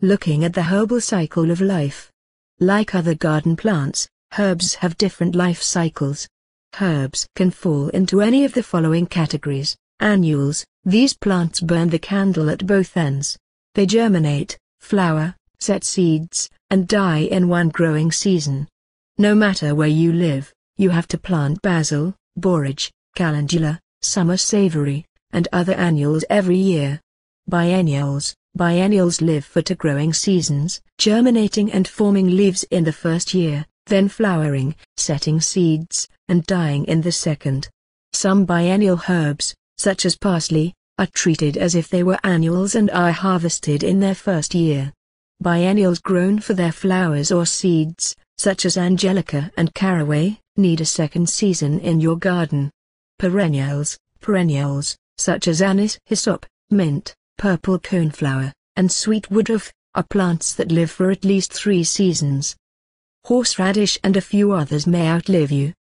Looking at the herbal cycle of life. Like other garden plants, herbs have different life cycles. Herbs can fall into any of the following categories. Annuals, these plants burn the candle at both ends. They germinate, flower, set seeds, and die in one growing season. No matter where you live, you have to plant basil, borage, calendula, summer savory, and other annuals every year. Biennials live for 2 growing seasons, germinating and forming leaves in the first year, then flowering, setting seeds, and dying in the second. Some biennial herbs, such as parsley, are treated as if they were annuals and are harvested in their first year. Biennials grown for their flowers or seeds, such as angelica and caraway, need a second season in your garden. Perennials, such as anise, hyssop, mint, purple coneflower, and sweet woodruff, are plants that live for at least 3 seasons. Horseradish and a few others may outlive you.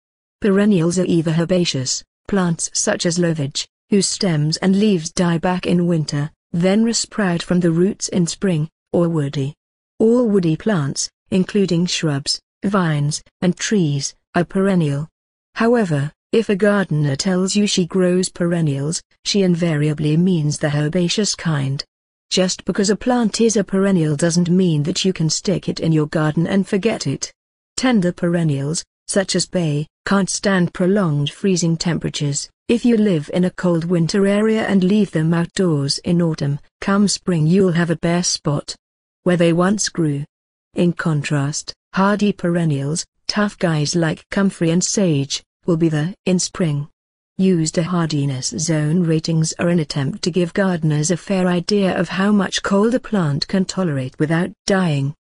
Perennials are either herbaceous, plants such as lovage, whose stems and leaves die back in winter, then resprout from the roots in spring, or woody. All woody plants, including shrubs, vines, and trees, are perennial. However, if a gardener tells you she grows perennials, she invariably means the herbaceous kind. Just because a plant is a perennial doesn't mean that you can stick it in your garden and forget it. Tender perennials, such as bay, can't stand prolonged freezing temperatures. If you live in a cold winter area and leave them outdoors in autumn, come spring you'll have a bare spot where they once grew. In contrast, hardy perennials, tough guys like comfrey and sage, will be there in spring. Used hardiness zone ratings are an attempt to give gardeners a fair idea of how much cold a plant can tolerate without dying.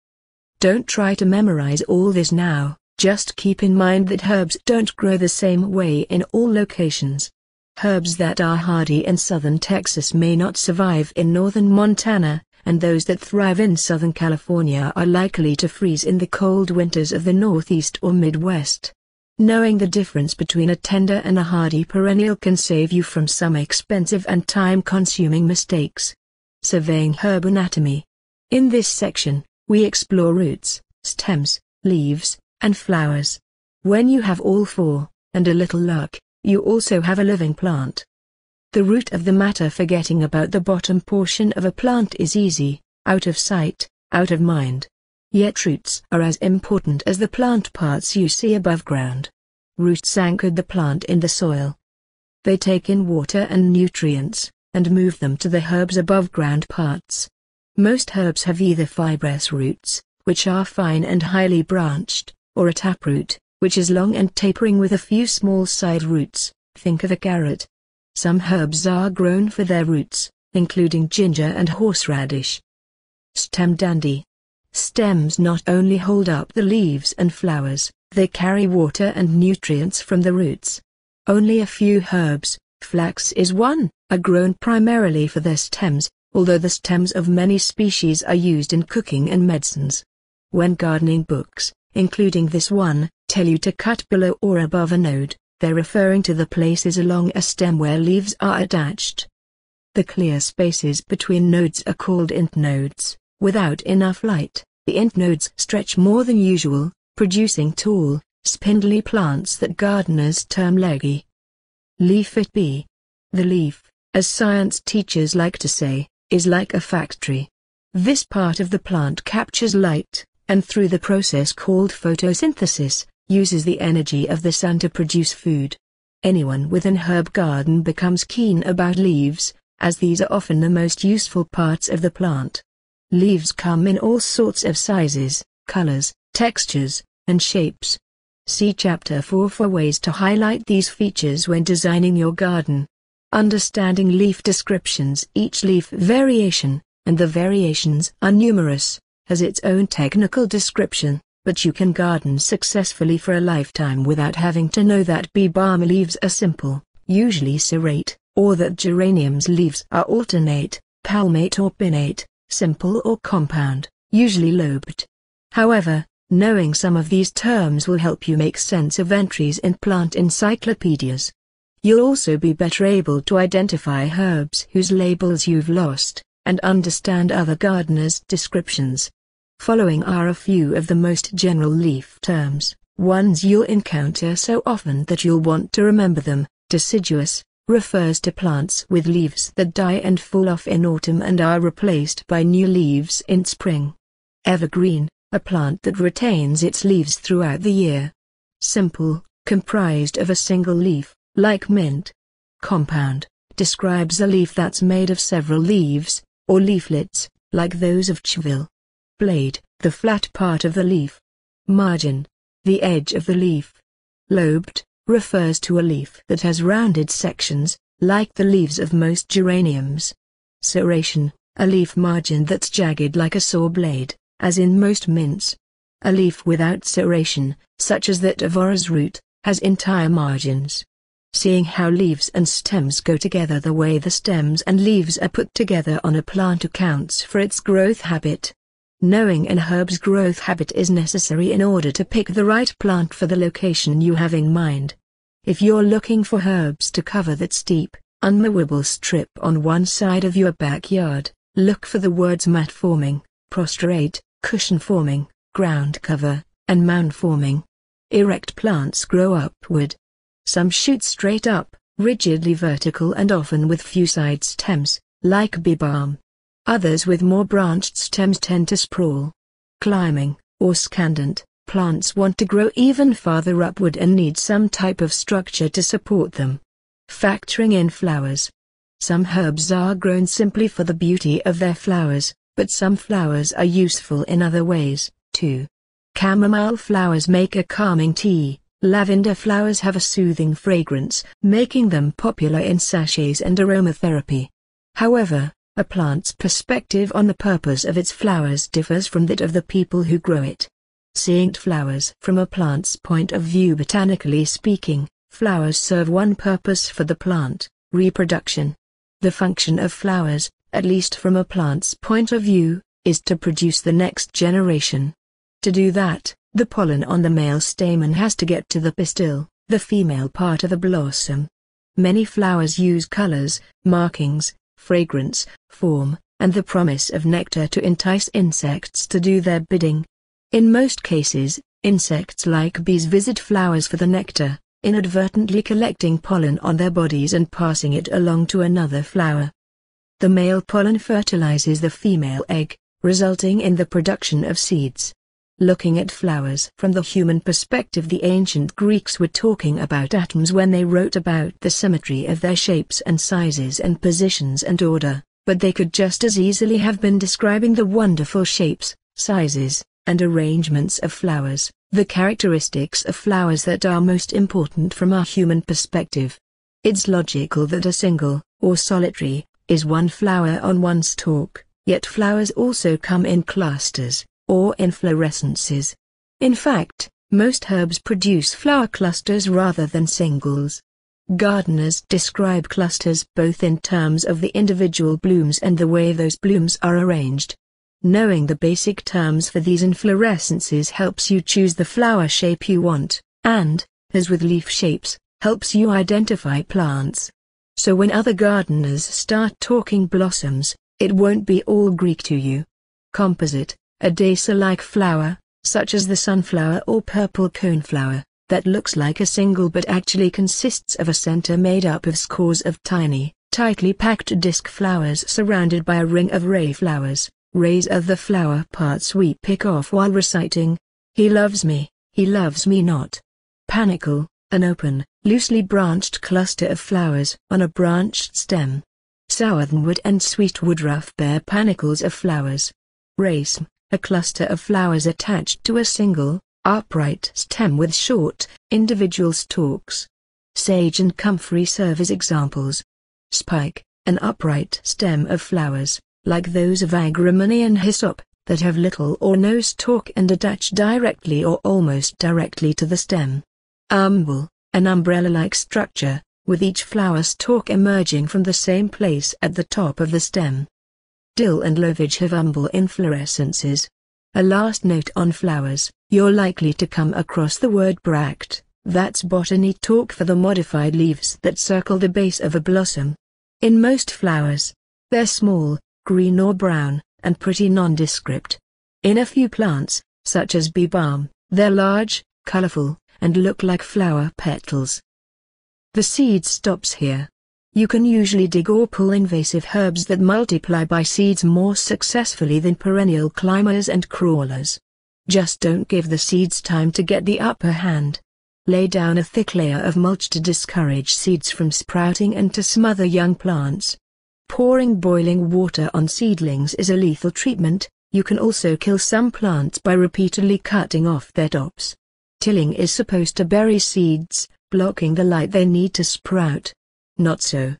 Don't try to memorize all this now, just keep in mind that herbs don't grow the same way in all locations. Herbs that are hardy in southern Texas may not survive in northern Montana, and those that thrive in southern California are likely to freeze in the cold winters of the Northeast or Midwest. Knowing the difference between a tender and a hardy perennial can save you from some expensive and time-consuming mistakes. Surveying herb anatomy. In this section, we explore roots, stems, leaves, and flowers. When you have all 4, and a little luck, you also have a living plant. The root of the matter: forgetting about the bottom portion of a plant is easy, out of sight, out of mind. Yet roots are as important as the plant parts you see above ground. Roots anchor the plant in the soil. They take in water and nutrients, and move them to the herb's above ground parts. Most herbs have either fibrous roots, which are fine and highly branched, or a taproot, which is long and tapering with a few small side roots. Think of a carrot. Some herbs are grown for their roots, including ginger and horseradish. Stem dandy. Stems not only hold up the leaves and flowers, they carry water and nutrients from the roots. Only a few herbs, flax is one, are grown primarily for their stems, although the stems of many species are used in cooking and medicines. When gardening books, including this one, tell you to cut below or above a node, they're referring to the places along a stem where leaves are attached. The clear spaces between nodes are called intnodes. Without enough light, the intnodes stretch more than usual, producing tall, spindly plants that gardeners term leggy. Leaf it be. The leaf, as science teachers like to say, is like a factory. This part of the plant captures light, and through the process called photosynthesis, uses the energy of the sun to produce food. Anyone with an herb garden becomes keen about leaves, as these are often the most useful parts of the plant. Leaves come in all sorts of sizes, colors, textures, and shapes. See Chapter 4 for ways to highlight these features when designing your garden. Understanding leaf descriptions. Each leaf variation, and the variations are numerous, has its own technical description, but you can garden successfully for a lifetime without having to know that bee balm leaves are simple, usually serrate, or that geranium's leaves are alternate, palmate or pinnate, simple or compound, usually lobed. However, knowing some of these terms will help you make sense of entries in plant encyclopedias. You'll also be better able to identify herbs whose labels you've lost, and understand other gardeners' descriptions. Following are a few of the most general leaf terms, ones you'll encounter so often that you'll want to remember them. Deciduous refers to plants with leaves that die and fall off in autumn and are replaced by new leaves in spring. Evergreen, a plant that retains its leaves throughout the year. Simple, comprised of a single leaf, like mint. Compound, describes a leaf that's made of several leaves, or leaflets, like those of Chville. Blade, the flat part of the leaf. Margin, the edge of the leaf. Lobed, refers to a leaf that has rounded sections, like the leaves of most geraniums. Serration, a leaf margin that's jagged like a saw blade, as in most mints. A leaf without serration, such as that of orris root, has entire margins. Seeing how leaves and stems go together the way the stems and leaves are put together on a plant accounts for its growth habit. Knowing an herb's growth habit is necessary in order to pick the right plant for the location you have in mind. If you're looking for herbs to cover that steep, unmowable strip on one side of your backyard, look for the words mat forming, prostrate, cushion forming, ground cover, and mound forming. Erect plants grow upward. Some shoot straight up, rigidly vertical and often with few side stems, like bee balm. Others with more branched stems tend to sprawl. Climbing, or scandent, plants want to grow even farther upward and need some type of structure to support them. Factoring in flowers. Some herbs are grown simply for the beauty of their flowers, but some flowers are useful in other ways, too. Chamomile flowers make a calming tea. Lavender flowers have a soothing fragrance, making them popular in sachets and aromatherapy. However, a plant's perspective on the purpose of its flowers differs from that of the people who grow it. Seeing flowers from a plant's point of view, botanically speaking, flowers serve one purpose for the plant: reproduction. The function of flowers, at least from a plant's point of view, is to produce the next generation. To do that, the pollen on the male stamen has to get to the pistil, the female part of the blossom. Many flowers use colors, markings, fragrance, form, and the promise of nectar to entice insects to do their bidding. In most cases, insects like bees visit flowers for the nectar, inadvertently collecting pollen on their bodies and passing it along to another flower. The male pollen fertilizes the female egg, resulting in the production of seeds. Looking at flowers from the human perspective, the ancient Greeks were talking about atoms when they wrote about the symmetry of their shapes and sizes and positions and order, but they could just as easily have been describing the wonderful shapes, sizes, and arrangements of flowers, the characteristics of flowers that are most important from our human perspective. It's logical that a single, or solitary, is one flower on one stalk, yet flowers also come in clusters, or inflorescences. In fact, most herbs produce flower clusters rather than singles. Gardeners describe clusters both in terms of the individual blooms and the way those blooms are arranged. Knowing the basic terms for these inflorescences helps you choose the flower shape you want, and, as with leaf shapes, helps you identify plants. So when other gardeners start talking blossoms, it won't be all Greek to you. Composite, a daisy-like flower, such as the sunflower or purple coneflower, that looks like a single but actually consists of a center made up of scores of tiny, tightly packed disc flowers surrounded by a ring of ray flowers. Rays are the flower parts we pick off while reciting, "He loves me not." Panicle, an open, loosely branched cluster of flowers on a branched stem. Southernwood and sweetwood rough bear panicles of flowers. Raceme, a cluster of flowers attached to a single, upright stem with short, individual stalks. Sage and comfrey serve as examples. Spike, an upright stem of flowers, like those of agrimony and hyssop, that have little or no stalk and attach directly or almost directly to the stem. Umbel, an umbrella-like structure, with each flower stalk emerging from the same place at the top of the stem. Dill and lovage have umbel inflorescences. A last note on flowers: you're likely to come across the word bract, that's botany talk for the modified leaves that circle the base of a blossom. In most flowers, they're small, green or brown, and pretty nondescript. In a few plants, such as bee balm, they're large, colorful, and look like flower petals. The seed stops here. You can usually dig or pull invasive herbs that multiply by seeds more successfully than perennial climbers and crawlers. Just don't give the seeds time to get the upper hand. Lay down a thick layer of mulch to discourage seeds from sprouting and to smother young plants. Pouring boiling water on seedlings is a lethal treatment. You can also kill some plants by repeatedly cutting off their tops. Tilling is supposed to bury seeds, blocking the light they need to sprout. Not so.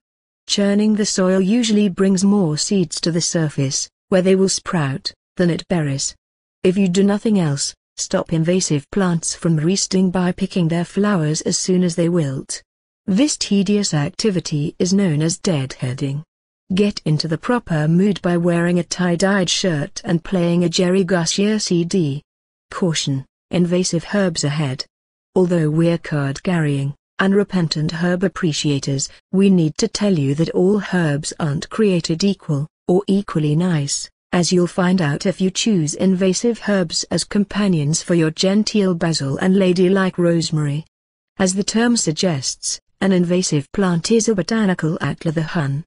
Churning the soil usually brings more seeds to the surface, where they will sprout, than it buries. If you do nothing else, stop invasive plants from resting by picking their flowers as soon as they wilt. This tedious activity is known as deadheading. Get into the proper mood by wearing a tie-dyed shirt and playing a Jerry Garcia CD. Caution, invasive herbs ahead. Although we're card-carrying, unrepentant herb appreciators, we need to tell you that all herbs aren't created equal, or equally nice, as you'll find out if you choose invasive herbs as companions for your genteel basil and ladylike rosemary. As the term suggests, an invasive plant is a botanical atla the Hun.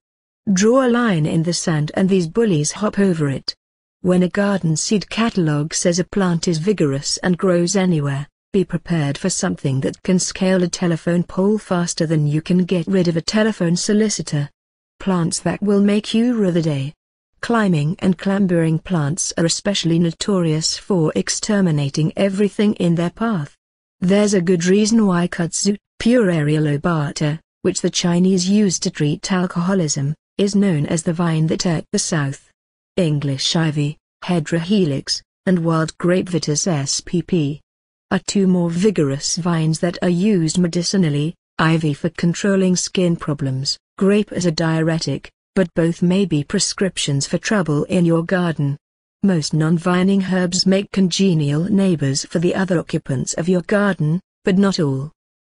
Draw a line in the sand and these bullies hop over it. When a garden seed catalogue says a plant is vigorous and grows anywhere, be prepared for something that can scale a telephone pole faster than you can get rid of a telephone solicitor. Plants that will make you rue the day. Climbing and clambering plants are especially notorious for exterminating everything in their path. There's a good reason why kudzu, Pueraria lobata, which the Chinese use to treat alcoholism, is known as the vine that ate the south. English ivy, Hedera helix, and wild grape Vitis spp. are two more vigorous vines that are used medicinally, ivy for controlling skin problems, grape as a diuretic, but both may be prescriptions for trouble in your garden. Most non-vining herbs make congenial neighbors for the other occupants of your garden, but not all.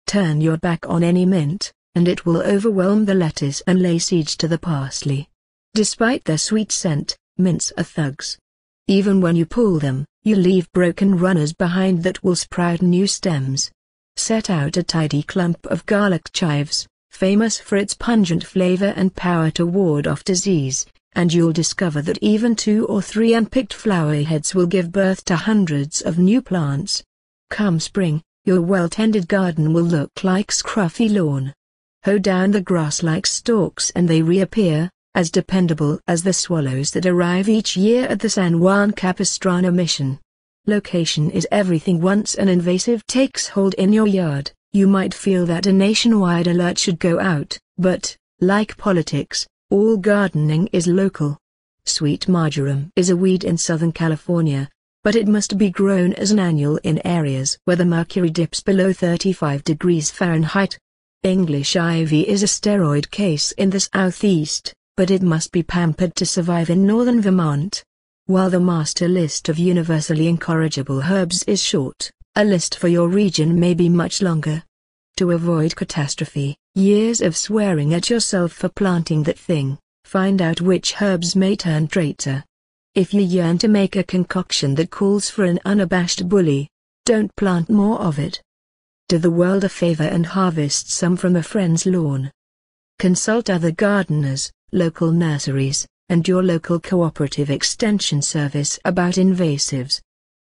Turn your back on any mint, and it will overwhelm the lettuce and lay siege to the parsley. Despite their sweet scent, mints are thugs. Even when you pull them, you leave broken runners behind that will sprout new stems. Set out a tidy clump of garlic chives, famous for its pungent flavor and power to ward off disease, and you'll discover that even 2 or 3 unpicked flower heads will give birth to hundreds of new plants. Come spring, your well-tended garden will look like scruffy lawn. Hoe down the grass like stalks and they reappear, as dependable as the swallows that arrive each year at the San Juan Capistrano mission. Location is everything. Once an invasive takes hold in your yard, you might feel that a nationwide alert should go out, but, like politics, all gardening is local. Sweet marjoram is a weed in Southern California, but it must be grown as an annual in areas where the mercury dips below 35 degrees Fahrenheit. English ivy is a steroid case in the southeast, but it must be pampered to survive in northern Vermont. While the master list of universally incorrigible herbs is short, a list for your region may be much longer. To avoid catastrophe, years of swearing at yourself for planting that thing, find out which herbs may turn traitor. If you yearn to make a concoction that calls for an unabashed bully, don't plant more of it. Do the world a favor and harvest some from a friend's lawn. Consult other gardeners, local nurseries, and your local cooperative extension service about invasives.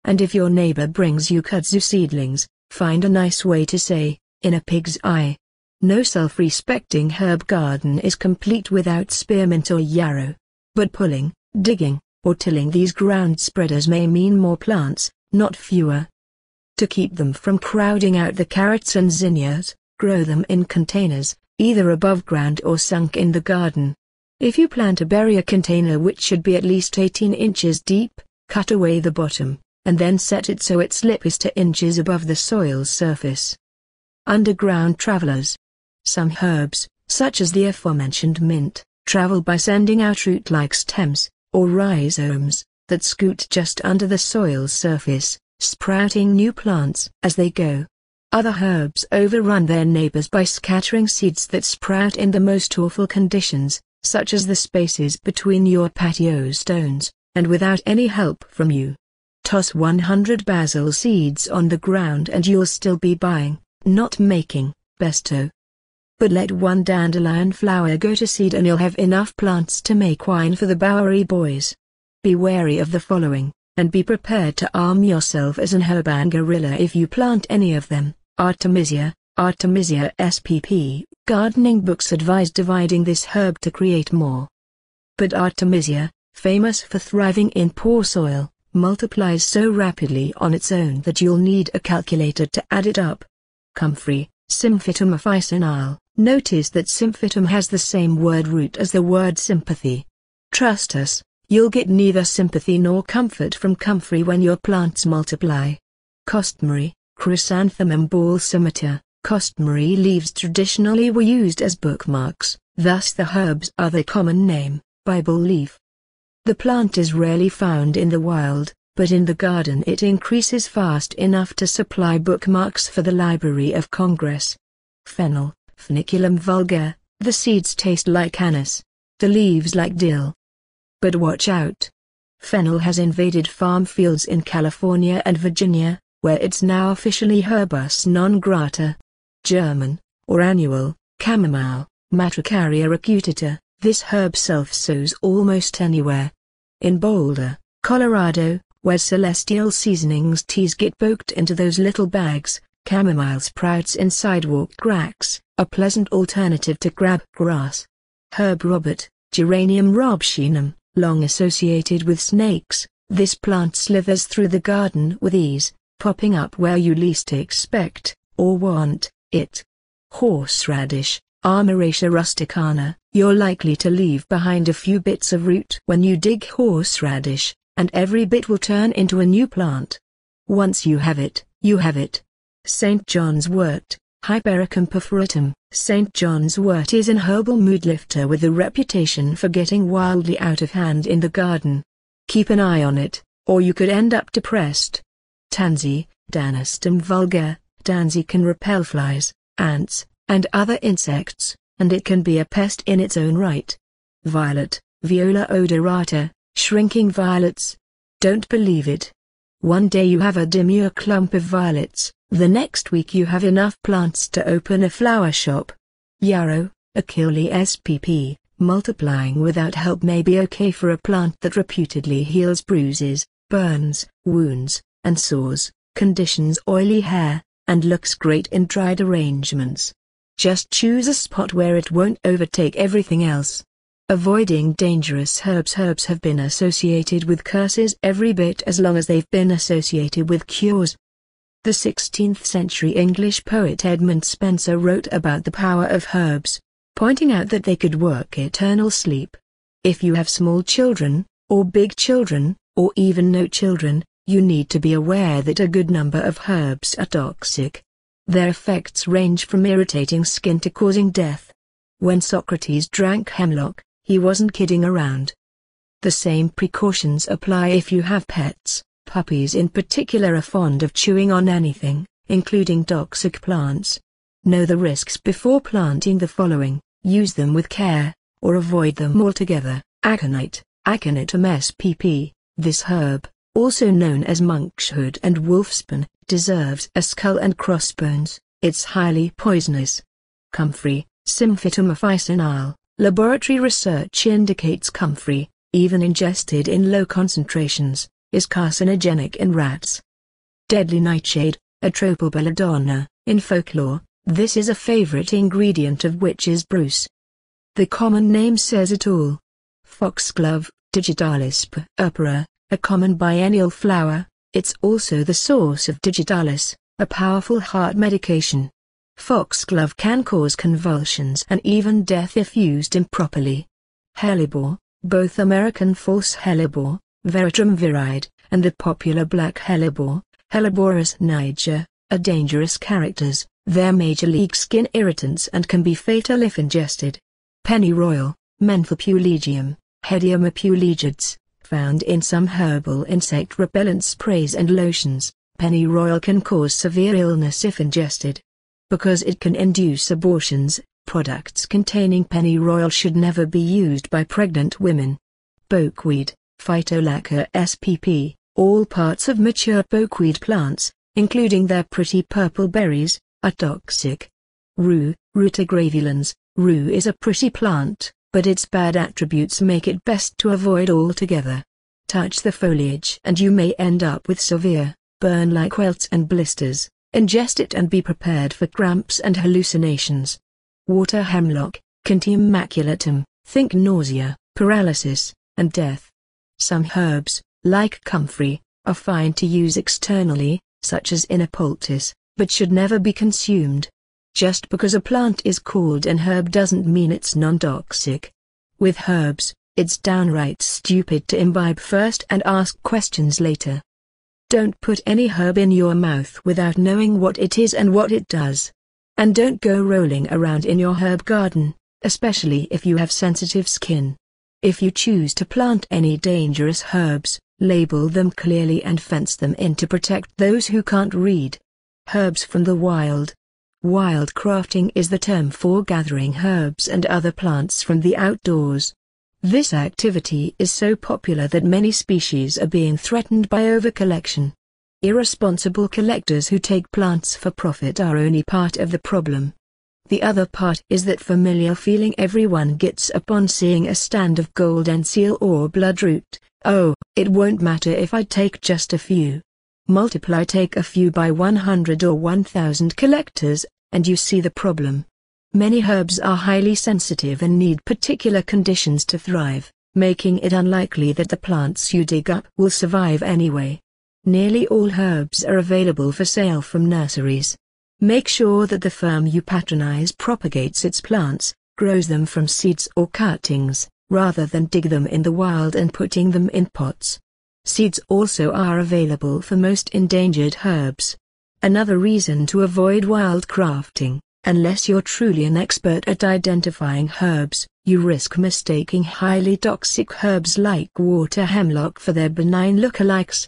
And if your neighbor brings you kudzu seedlings, find a nice way to say, in a pig's eye. No self-respecting herb garden is complete without spearmint or yarrow. But pulling, digging, or tilling these ground spreaders may mean more plants, not fewer. To keep them from crowding out the carrots and zinnias, grow them in containers, either above ground or sunk in the garden. If you plan to bury a container which should be at least 18 inches deep, cut away the bottom, and then set it so its lip is 2 inches above the soil's surface. Underground travelers. Some herbs, such as the aforementioned mint, travel by sending out root-like stems, or rhizomes, that scoot just under the soil's surface, sprouting new plants as they go. Other herbs overrun their neighbors by scattering seeds that sprout in the most awful conditions, such as the spaces between your patio stones, and without any help from you. Toss 100 basil seeds on the ground and you'll still be buying, not making, pesto. But let one dandelion flower go to seed and you'll have enough plants to make wine for the Bowery boys. Be wary of the following, and be prepared to arm yourself as an urban guerrilla if you plant any of them. Artemisia spp. Gardening books advise dividing this herb to create more. But Artemisia, famous for thriving in poor soil, multiplies so rapidly on its own that you'll need a calculator to add it up. Comfrey, Symphytum officinale. Notice that symphytum has the same word root as the word sympathy. Trust us, you'll get neither sympathy nor comfort from comfrey when your plants multiply. Costmary, Chrysanthemum balsamata. Costmary leaves traditionally were used as bookmarks, thus the herb's other common name, Bible leaf. The plant is rarely found in the wild, but in the garden it increases fast enough to supply bookmarks for the Library of Congress. Fennel, Feniculum vulgar, the seeds taste like anise, the leaves like dill. But watch out! Fennel has invaded farm fields in California and Virginia, where it's now officially herbus non grata. German, or annual, chamomile, Matricaria acutita. This herb self-sows almost anywhere. In Boulder, Colorado, where celestial seasonings teas get poked into those little bags, chamomile sprouts in sidewalk cracks, a pleasant alternative to crabgrass. Herb Robert, Geranium robshinum, long associated with snakes, this plant slithers through the garden with ease, popping up where you least expect, or want, it. Horseradish, Amaracea rusticana. You're likely to leave behind a few bits of root when you dig horseradish, and every bit will turn into a new plant. Once you have it, you have it. St. John's wort, Hypericum perforatum. St. John's wort is an herbal mood lifter with a reputation for getting wildly out of hand in the garden. Keep an eye on it, or you could end up depressed. Tansy, Danastum vulgar. Tansy can repel flies, ants, and other insects, and it can be a pest in its own right. Violet, Viola odorata, shrinking violets. Don't believe it. One day you have a demure clump of violets, the next week you have enough plants to open a flower shop. Yarrow, Achille spp. Multiplying without help may be okay for a plant that reputedly heals bruises, burns, wounds, and sores, conditions oily hair, and looks great in dried arrangements. Just choose a spot where it won't overtake everything else. Avoiding dangerous herbs. Herbs have been associated with curses every bit as long as they've been associated with cures. The 16th century English poet Edmund Spenser wrote about the power of herbs, pointing out that they could work eternal sleep. If you have small children, or big children, or even no children, you need to be aware that a good number of herbs are toxic. Their effects range from irritating skin to causing death. When Socrates drank hemlock, he wasn't kidding around. The same precautions apply if you have pets. Puppies in particular are fond of chewing on anything, including toxic plants. Know the risks before planting the following, use them with care, or avoid them altogether. Aconite, Aconitum spp. This herb, also known as monkshood and wolfsbane, deserves a skull and crossbones. It's highly poisonous. Comfrey, Symphytum officinale. Laboratory research indicates comfrey, even ingested in low concentrations, is carcinogenic in rats. Deadly nightshade, Atropal belladonna. In folklore, this is a favorite ingredient of witches' brews. The common name says it all. Foxglove, Digitalis purpura, a common biennial flower. It's also the source of digitalis, a powerful heart medication. Foxglove can cause convulsions and even death if used improperly. Hellebore, both American false hellebore, Veratrum viride, and the popular black hellebore, Helleborus niger, are dangerous characters. They're major league skin irritants and can be fatal if ingested. Pennyroyal, Menthopulegium, Hediumapulegids, found in some herbal insect repellent sprays and lotions. Pennyroyal can cause severe illness if ingested. Because it can induce abortions, Products containing pennyroyal should never be used by pregnant women. Pokeweed, Phytolacca spp. All parts of mature pokeweed plants, including their pretty purple berries, are toxic. Rue, Rutagravulans. Rue is a pretty plant, but its bad attributes make it best to avoid altogether. Touch the foliage and you may end up with severe, burn-like welts and blisters. Ingest it and be prepared for cramps and hallucinations. Water hemlock, Cantium maculatum. Think nausea, paralysis, and death. Some herbs, like comfrey, are fine to use externally, such as in a poultice, but should never be consumed. Just because a plant is called an herb doesn't mean it's non-toxic. With herbs, it's downright stupid to imbibe first and ask questions later. Don't put any herb in your mouth without knowing what it is and what it does. And don't go rolling around in your herb garden, especially if you have sensitive skin. If you choose to plant any dangerous herbs, label them clearly and fence them in to protect those who can't read. Herbs from the wild. Wildcrafting is the term for gathering herbs and other plants from the outdoors. This activity is so popular that many species are being threatened by overcollection. Irresponsible collectors who take plants for profit are only part of the problem. The other part is that familiar feeling everyone gets upon seeing a stand of golden seal or bloodroot. Oh, it won't matter if I take just a few. Multiply take a few by 100 or 1000 collectors, and you see the problem. Many herbs are highly sensitive and need particular conditions to thrive, making it unlikely that the plants you dig up will survive anyway. Nearly all herbs are available for sale from nurseries. Make sure that the firm you patronize propagates its plants, grows them from seeds or cuttings, rather than dig them in the wild and putting them in pots. Seeds also are available for most endangered herbs. Another reason to avoid wildcrafting. Unless you're truly an expert at identifying herbs, you risk mistaking highly toxic herbs like water hemlock for their benign lookalikes,